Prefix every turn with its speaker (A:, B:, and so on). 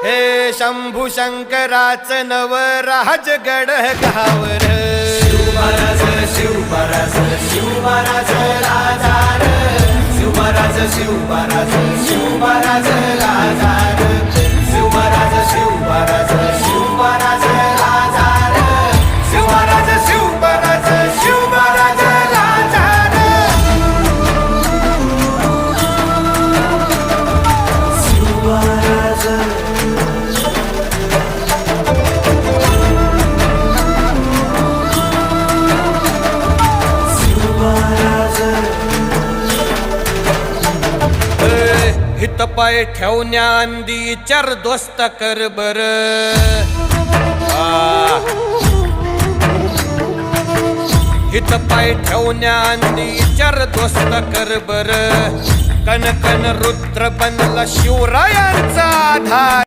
A: हे शंभू शंकराचं नवराज गड गावर
B: शिवमहाराज शिवमहाराज शिवमहाराज राजार शिवमहाराज शिवमहाराज शिवमहाराज राजार शिवमहाराज शिवमहाराज शिवमहाराज राजार शिवमहाराज शिवमहाराज शिवमहाराज राजार शिवमहाराज
A: हित पाय ठेवण्याआंदी चार दोस्त कर बर हित पाय ठेवण्याआंदी चार दोस्त कर बर कन कन रुद्र बनला शिवरायांचा आधार